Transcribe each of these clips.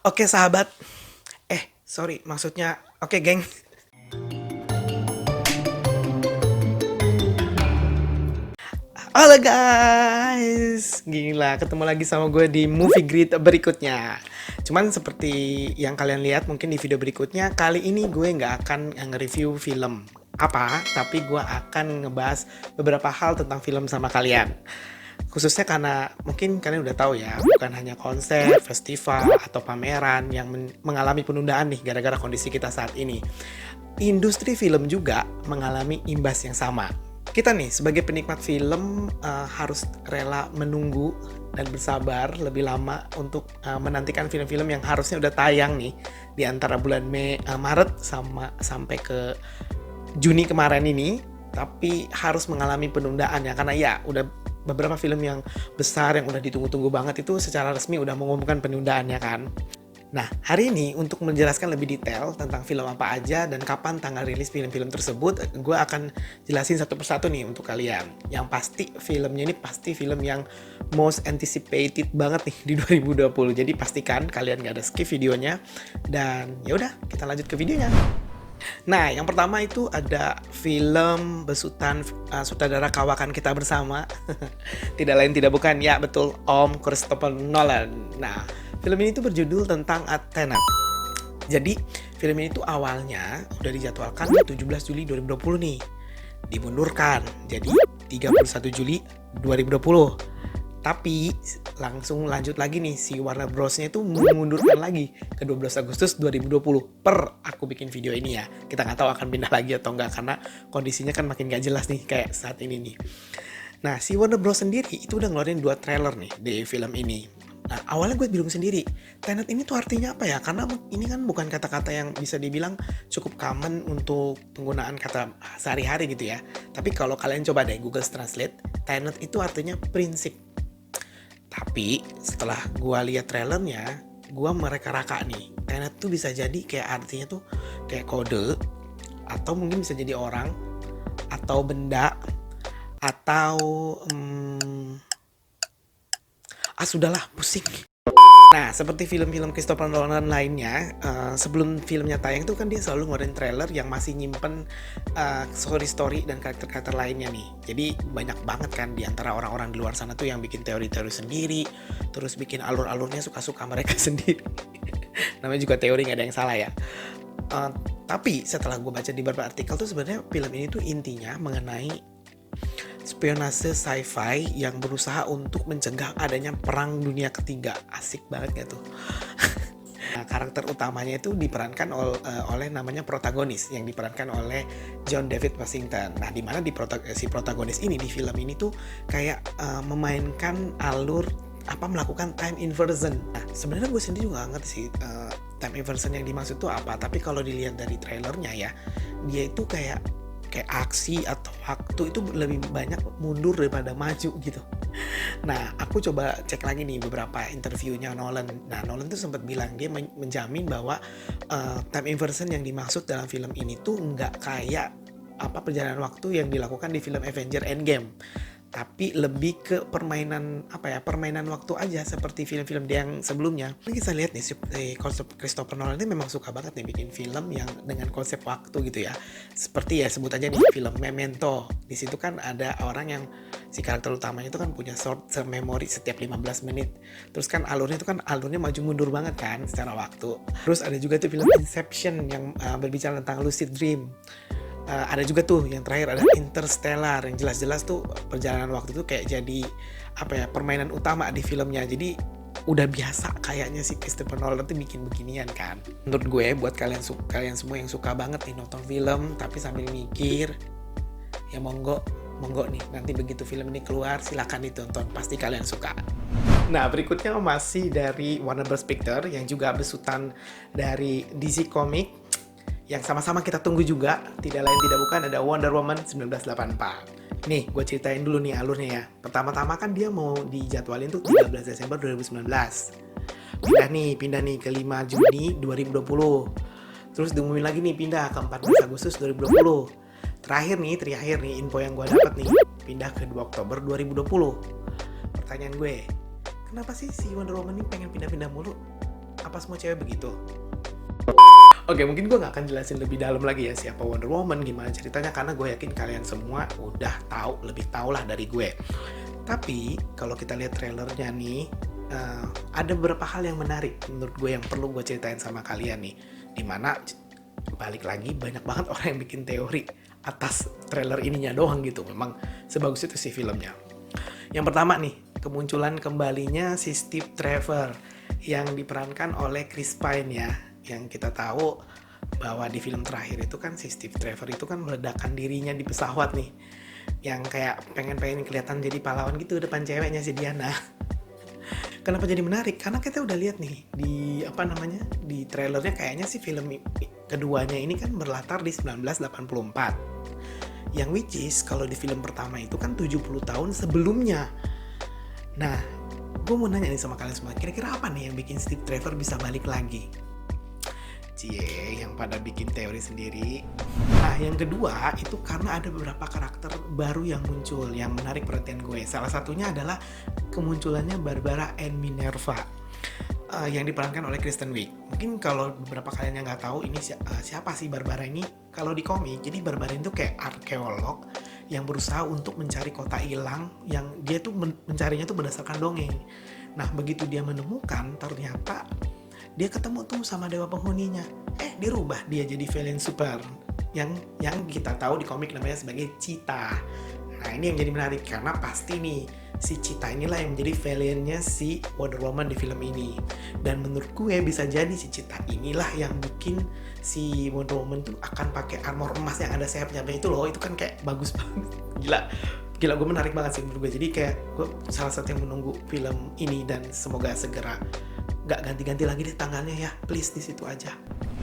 Oke sahabat, sorry maksudnya oke geng. Halo guys, gila ketemu lagi sama gue di movie grid berikutnya. Cuman seperti yang kalian lihat mungkin di video berikutnya, kali ini gue nggak akan nge-review film apa, tapi gue akan ngebahas beberapa hal tentang film sama kalian. Khususnya karena mungkin kalian udah tahu ya, bukan hanya konser, festival, atau pameran yang mengalami penundaan nih gara-gara kondisi kita saat ini. Industri film juga mengalami imbas yang sama. Kita nih sebagai penikmat film harus rela menunggu dan bersabar lebih lama untuk menantikan film-film yang harusnya udah tayang nih di antara bulan Maret sampai ke Juni kemarin ini, tapi harus mengalami penundaan ya karena ya udah beberapa film yang besar yang udah ditunggu-tunggu banget itu secara resmi udah mengumumkan penundaannya kan. Nah, hari ini untuk menjelaskan lebih detail tentang film apa aja dan kapan tanggal rilis film-film tersebut, gue akan jelasin satu persatu nih untuk kalian. Yang pasti filmnya ini pasti film yang most anticipated banget nih di 2020. Jadi pastikan kalian gak ada skip videonya. Dan ya udah, kita lanjut ke videonya. Nah, yang pertama itu ada film besutan sutradara kawakan kita bersama. Tidak lain tidak bukan, ya betul, Om Christopher Nolan. Nah, film ini tuh berjudul tentang Tenet. Jadi, film ini tuh awalnya udah dijadwalkan 17 Juli 2020 nih. Dimundurkan jadi 31 Juli 2020. Tapi langsung lanjut lagi nih, si Warner Bros-nya itu mengundurkan lagi ke 12 Agustus 2020 per aku bikin video ini ya. Kita nggak tahu akan pindah lagi atau enggak karena kondisinya kan makin nggak jelas nih kayak saat ini nih. Nah, si Warner Bros sendiri itu udah ngeluarin 2 trailer nih di film ini. Nah, awalnya gue bingung sendiri, Tenet ini tuh artinya apa ya? Karena ini kan bukan kata-kata yang bisa dibilang cukup common untuk penggunaan kata sehari-hari gitu ya. Tapi kalau kalian coba deh Google Translate, Tenet itu artinya prinsip. Tapi setelah gue lihat trailernya, gue mereka-raka nih. Tenet tuh bisa jadi kayak artinya tuh kayak kode, atau mungkin bisa jadi orang, atau benda, atau sudahlah pusing. Nah, seperti film-film Christopher Nolan lainnya, sebelum filmnya tayang tuh kan dia selalu ngeluarin trailer yang masih nyimpen story-story dan karakter-karakter lainnya nih. Jadi banyak banget kan di antara orang-orang di luar sana tuh yang bikin teori-teori sendiri, terus bikin alur-alurnya suka-suka mereka sendiri. Namanya juga teori, nggak ada yang salah ya. Tapi setelah gue baca di beberapa artikel tuh sebenarnya film ini tuh intinya mengenai spionase sci-fi yang berusaha untuk mencegah adanya perang dunia ketiga. Asik banget gak tuh? Nah, karakter utamanya itu diperankan oleh namanya protagonis yang diperankan oleh John David Washington. Nah, di mana si protagonis ini di film ini tuh kayak memainkan alur melakukan time inversion. Nah, sebenarnya gue sendiri juga gak ngerti sih time inversion yang dimaksud tuh apa. Tapi kalau dilihat dari trailernya ya, dia itu kayak aksi atau waktu itu lebih banyak mundur daripada maju gitu. Nah, aku coba cek lagi nih beberapa interviewnya Nolan. Nah, Nolan tuh sempat bilang dia menjamin bahwa time inversion yang dimaksud dalam film ini tuh nggak kayak perjalanan waktu yang dilakukan di film Avenger Endgame. Tapi lebih ke permainan waktu aja seperti film-film dia yang sebelumnya. Ini kita lihat nih konsep Christopher Nolan ini memang suka banget nih bikin film yang dengan konsep waktu gitu ya. Seperti ya sebut aja nih film Memento. Di situ kan ada orang yang si karakter utamanya itu kan punya short memory setiap 15 menit. Terus kan alurnya maju mundur banget kan secara waktu. Terus ada juga tuh film Inception yang berbicara tentang lucid dream. Ada juga tuh yang terakhir ada Interstellar yang jelas-jelas tuh perjalanan waktu tuh kayak jadi permainan utama di filmnya. Jadi udah biasa kayaknya si Christopher Nolan tuh bikin beginian kan. Menurut gue buat kalian semua yang suka banget nih nonton film tapi sambil mikir, ya monggo nih nanti begitu film ini keluar silakan ditonton, pasti kalian suka. Nah, berikutnya masih dari Warner Bros Pictures yang juga besutan dari DC Comics yang sama-sama kita tunggu juga, tidak lain tidak bukan ada Wonder Woman 1984. Nih, gue ceritain dulu nih alurnya ya. Pertama-tama kan dia mau dijadwalin tuh 13 Desember 2019. Pindah nih ke 5 Juni 2020. Terus diumumin lagi nih pindah ke 14 Agustus 2020. Terakhir nih info yang gue dapat nih, pindah ke 2 Oktober 2020. Pertanyaan gue, kenapa sih si Wonder Woman ini pengen pindah-pindah mulu? Apa semua cewek begitu? Oke, mungkin gue nggak akan jelasin lebih dalam lagi ya siapa Wonder Woman, gimana ceritanya, karena gue yakin kalian semua udah tahu, lebih tahu lah dari gue. Tapi kalau kita lihat trailernya nih, ada beberapa hal yang menarik menurut gue yang perlu gue ceritain sama kalian nih. Dimana balik lagi banyak banget orang yang bikin teori atas trailer ininya doang gitu. Memang sebagus itu sih filmnya. Yang pertama nih, kemunculan kembalinya si Steve Trevor yang diperankan oleh Chris Pine ya. Yang kita tahu bahwa di film terakhir itu kan si Steve Trevor itu kan meledakkan dirinya di pesawat nih. Yang kayak pengen kelihatan jadi pahlawan gitu depan ceweknya si Diana. Kenapa jadi menarik? Karena kita udah lihat nih di di trailernya kayaknya sih film keduanya ini kan berlatar di 1984. Yang which is kalau di film pertama itu kan 70 tahun sebelumnya. Nah, gue mau nanya nih sama kalian semua, kira-kira apa nih yang bikin Steve Trevor bisa balik lagi? Yang pada bikin teori sendiri. Nah, yang kedua itu karena ada beberapa karakter baru yang muncul yang menarik perhatian gue. Salah satunya adalah kemunculannya Barbara Ann Minerva yang diperankan oleh Kristen Wiig. Mungkin kalau beberapa kalian yang nggak tahu ini siapa sih Barbara ini? Kalau di komik, jadi Barbara itu kayak arkeolog yang berusaha untuk mencari kota hilang, yang dia tuh mencarinya tuh berdasarkan dongeng. Nah, begitu dia menemukan, ternyata dia ketemu tuh sama dewa penghuninya. Dirubah dia jadi villain super yang kita tahu di komik namanya sebagai Cheetah. Nah, ini yang jadi menarik karena pasti nih si Cheetah inilah yang menjadi villainnya si Wonder Woman di film ini. Dan menurut gue bisa jadi si Cheetah inilah yang bikin si Wonder Woman tuh akan pakai armor emas yang ada sayapnya itu loh. Itu kan kayak bagus banget. Gila, gue menarik banget sih menurut gue. Jadi kayak gue salah satu yang menunggu film ini dan semoga segera gak ganti-ganti lagi di tanggalnya ya, please di situ aja.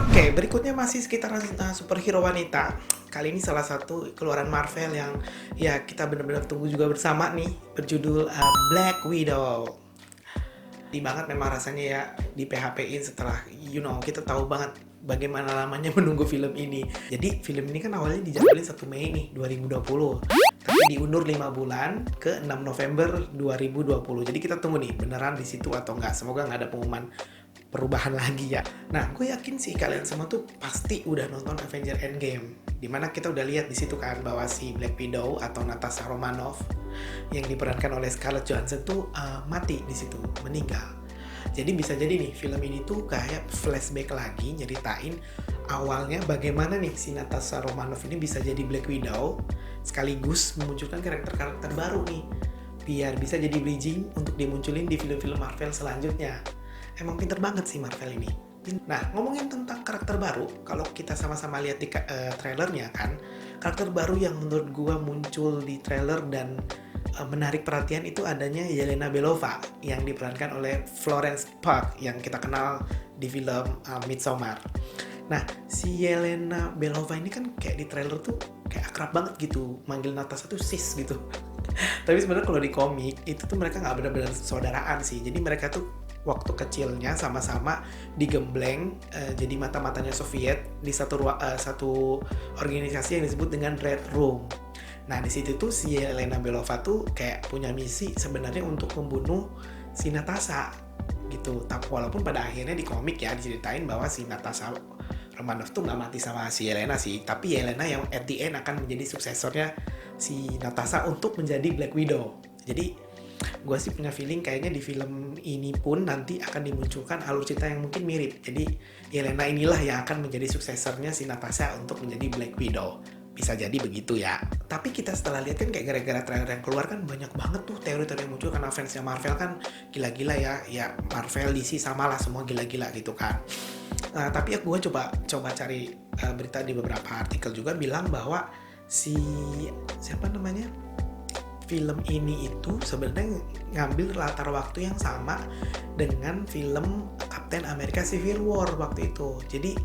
Oke, berikutnya masih sekitar superhero wanita. Kali ini salah satu keluaran Marvel yang ya kita benar-benar tunggu juga bersama nih, berjudul Black Widow. Di banget memang rasanya ya di PHP-in setelah kita tahu banget bagaimana lamanya menunggu film ini. Jadi film ini kan awalnya dijadwalin 1 Mei nih 2020. Tapi diundur 5 bulan ke 6 November 2020. Jadi kita tunggu nih beneran di situ atau enggak. Semoga nggak ada pengumuman perubahan lagi ya. Nah, gue yakin sih kalian semua tuh pasti udah nonton Avengers Endgame. Dimana kita udah lihat di situ kan bahwa si Black Widow atau Natasha Romanoff yang diperankan oleh Scarlett Johansson tuh mati di situ, meninggal. Jadi bisa jadi nih film ini tuh kayak flashback lagi nyeritain awalnya bagaimana nih si Natasha Romanoff ini bisa jadi Black Widow sekaligus memunculkan karakter-karakter baru nih biar bisa jadi bridging untuk dimunculin di film-film Marvel selanjutnya. Emang pinter banget sih Marvel ini. Nah, ngomongin tentang karakter baru, kalau kita sama-sama lihat di trailernya kan, karakter baru yang menurut gua muncul di trailer dan menarik perhatian itu adanya Yelena Belova yang diperankan oleh Florence Pugh yang kita kenal di film Midsommar. Nah, si Yelena Belova ini kan kayak di trailer tuh kayak akrab banget gitu, manggil Natasha tuh sis gitu. Tapi sebenarnya kalau di komik itu tuh mereka nggak benar-benar saudaraan sih. Jadi mereka tuh waktu kecilnya sama-sama digembleng jadi mata-matanya Soviet di satu organisasi yang disebut dengan Red Room. Nah, di situ tuh si Yelena Belova tuh kayak punya misi sebenarnya untuk membunuh si Natasha gitu. Tapi walaupun pada akhirnya di komik ya diceritain bahwa si Natasha Romanoff tuh nggak mati sama si Yelena sih, tapi Yelena yang at the end akan menjadi suksesornya si Natasha untuk menjadi Black Widow. Jadi gue sih punya feeling kayaknya di film ini pun nanti akan dimunculkan alur cerita yang mungkin mirip. Jadi Yelena inilah yang akan menjadi suksesornya si Natasha untuk menjadi Black Widow. Bisa jadi begitu ya. Tapi kita setelah lihat kan kayak gara-gara trailer yang keluar kan banyak banget tuh teori-teori yang muncul karena fansnya Marvel kan gila-gila ya. Ya Marvel DC sama lah semua gila-gila gitu kan. Tapi gue coba cari berita di beberapa artikel juga bilang bahwa film ini itu sebenarnya ngambil latar waktu yang sama dengan film Captain America Civil War waktu itu. Jadi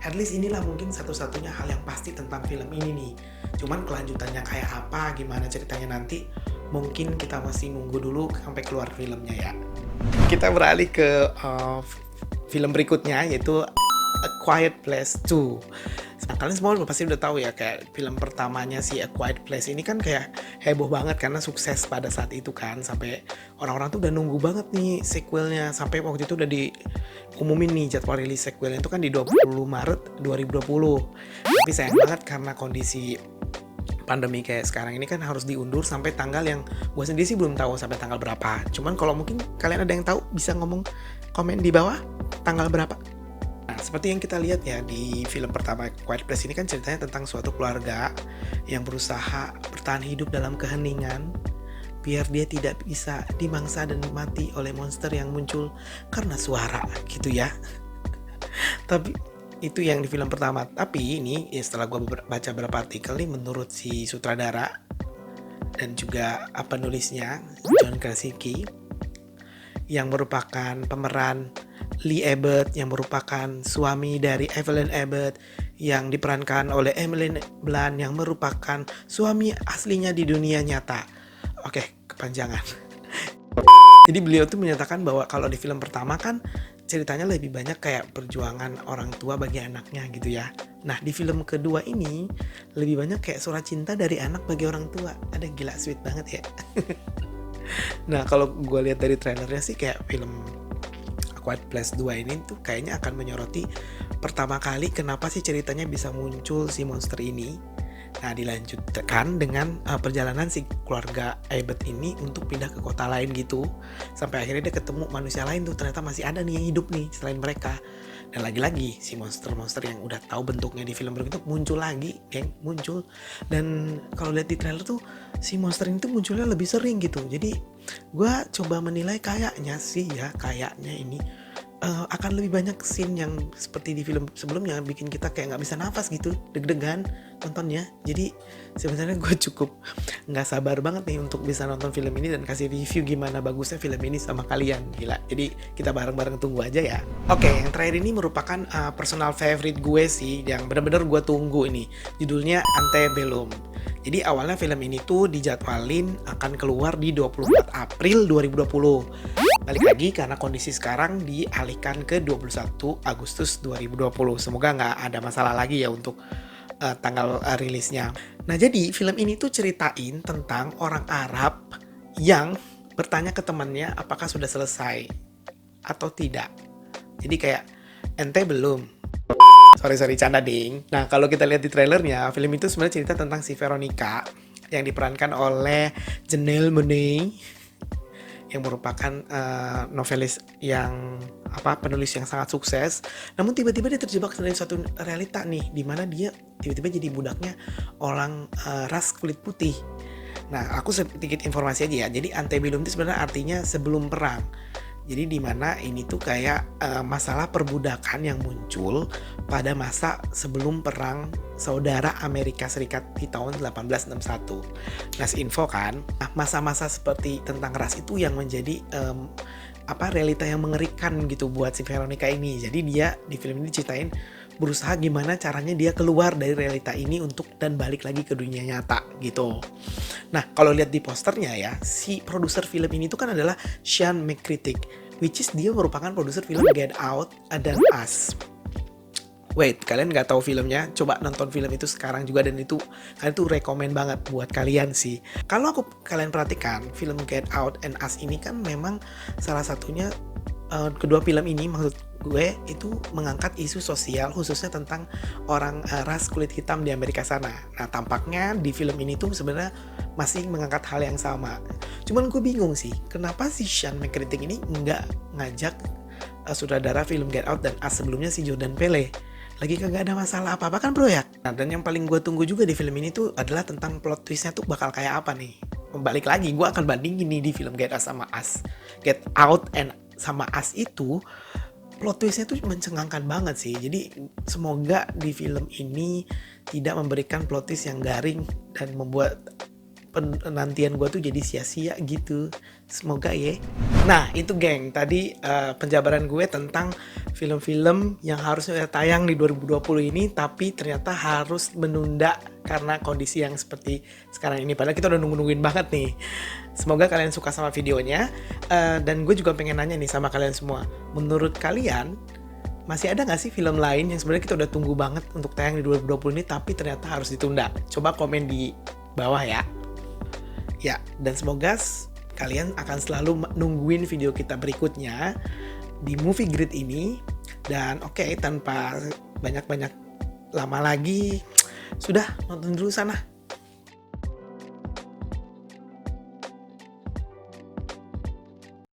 at least inilah mungkin satu-satunya hal yang pasti tentang film ini nih. Cuman kelanjutannya kayak apa, gimana ceritanya nanti, mungkin kita masih nunggu dulu sampai keluar filmnya ya. Kita beralih ke film berikutnya yaitu A Quiet Place 2. kalian semua pasti udah tahu ya, kayak film pertamanya si A Quiet Place ini kan kayak heboh banget karena sukses pada saat itu kan, sampai orang-orang tuh udah nunggu banget nih sequelnya, sampai waktu itu udah diumumin nih jadwal rilis sequelnya itu kan di 20 Maret 2020. Tapi sayang banget karena kondisi pandemi kayak sekarang ini kan harus diundur sampai tanggal yang gue sendiri sih belum tahu sampai tanggal berapa. Cuman kalau mungkin kalian ada yang tahu bisa ngomong komen di bawah tanggal berapa. Nah, seperti yang kita lihat ya di film pertama Quiet Place ini kan ceritanya tentang suatu keluarga yang berusaha bertahan hidup dalam keheningan biar dia tidak bisa dimangsa dan mati oleh monster yang muncul karena suara gitu ya. Tapi itu yang di film pertama. Tapi ini ya setelah gue baca beberapa artikel nih, menurut si sutradara dan juga penulisnya John Krasinski yang merupakan pemeran Lee Abbott yang merupakan suami dari Evelyn Abbott, yang diperankan oleh Emily Blunt yang merupakan suami aslinya di dunia nyata. Oke, kepanjangan. Jadi beliau tuh menyatakan bahwa kalau di film pertama kan ceritanya lebih banyak kayak perjuangan orang tua bagi anaknya gitu ya. Nah di film kedua ini lebih banyak kayak surat cinta dari anak bagi orang tua. Ada gila sweet banget ya. Nah kalau gue lihat dari trailernya sih kayak film Quiet Place 2 ini tuh kayaknya akan menyoroti pertama kali kenapa sih ceritanya bisa muncul si monster ini. Nah dilanjutkan dengan perjalanan si keluarga Abbott ini untuk pindah ke kota lain gitu. Sampai akhirnya dia ketemu manusia lain tuh, ternyata masih ada nih yang hidup nih selain mereka. Dan lagi-lagi si monster-monster yang udah tahu bentuknya di film berikutnya muncul lagi, geng, muncul. Dan kalau lihat di trailer tuh si monster ini tuh munculnya lebih sering gitu. Jadi gue coba menilai kayaknya ini akan lebih banyak scene yang seperti di film sebelumnya, bikin kita kayak nggak bisa nafas gitu, deg-degan nontonnya. Jadi sebenarnya gue cukup nggak sabar banget nih untuk bisa nonton film ini dan kasih review gimana bagusnya film ini sama kalian. Gila, jadi kita bareng-bareng tunggu aja ya. Oke, yang terakhir ini merupakan personal favorite gue sih, yang bener-bener gue tunggu ini. Judulnya Antebellum. Jadi awalnya film ini tuh dijadwalin akan keluar di 24 April 2020. Balik lagi karena kondisi sekarang dialihkan ke 21 Agustus 2020. Semoga nggak ada masalah lagi ya untuk tanggal rilisnya. Nah jadi film ini tuh ceritain tentang orang Arab yang bertanya ke temannya apakah sudah selesai atau tidak. Jadi kayak ente belum. Sorry canda ding. Nah kalau kita lihat di trailernya, film itu sebenarnya cerita tentang si Veronica yang diperankan oleh Janelle Monáe yang merupakan novelis yang penulis yang sangat sukses. Namun tiba-tiba dia terjebak dari suatu realita nih, di mana dia tiba-tiba jadi budaknya orang ras kulit putih. Nah, aku sedikit informasi aja ya. Jadi antebellum itu sebenarnya artinya sebelum perang. Jadi di mana ini tuh kayak masalah perbudakan yang muncul pada masa sebelum perang saudara Amerika Serikat di tahun 1861. Nah, info kan, masa-masa seperti tentang ras itu yang menjadi realita yang mengerikan gitu buat si Veronica ini. Jadi dia di film ini ceritain berusaha gimana caranya dia keluar dari realita ini dan balik lagi ke dunia nyata gitu. Nah kalau lihat di posternya ya, si produser film ini tuh kan adalah Sean McCritic, which is dia merupakan produser film Get Out dan Us. Wait, kalian nggak tahu filmnya? Coba nonton film itu sekarang juga, dan itu kalian tuh rekomen banget buat kalian sih. Kalau kalian perhatikan film Get Out and Us ini kan memang salah satunya kedua film ini maksud gue itu mengangkat isu sosial khususnya tentang orang ras kulit hitam di Amerika sana. Nah tampaknya di film ini tuh sebenarnya masih mengangkat hal yang sama. Cuman gue bingung sih kenapa si Sean McCritic ini nggak ngajak sutradara film Get Out dan Us sebelumnya si Jordan Peele. Lagi kagak ada masalah apa-apa kan bro ya. Nah dan yang paling gue tunggu juga di film ini tuh adalah tentang plot twistnya tuh bakal kayak apa nih. Balik lagi gue akan bandingin nih di film Get Out sama Us. Get Out and sama Us itu plot twistnya tuh mencengangkan banget sih. Jadi semoga di film ini tidak memberikan plot twist yang garing dan membuat penantian gue tuh jadi sia-sia gitu. Semoga ya. Nah itu geng, tadi penjabaran gue tentang film-film yang harusnya tayang di 2020 ini tapi ternyata harus menunda karena kondisi yang seperti sekarang ini. Padahal kita udah nungguin banget nih. Semoga kalian suka sama videonya. Dan gue juga pengen nanya nih sama kalian semua. Menurut kalian masih ada nggak sih film lain yang sebenarnya kita udah tunggu banget untuk tayang di 2020 ini tapi ternyata harus ditunda? Coba komen di bawah ya. Ya, dan semoga kalian akan selalu nungguin video kita berikutnya di Movie Grid ini. Dan oke, tanpa banyak-banyak lama lagi, sudah nonton dulu sana.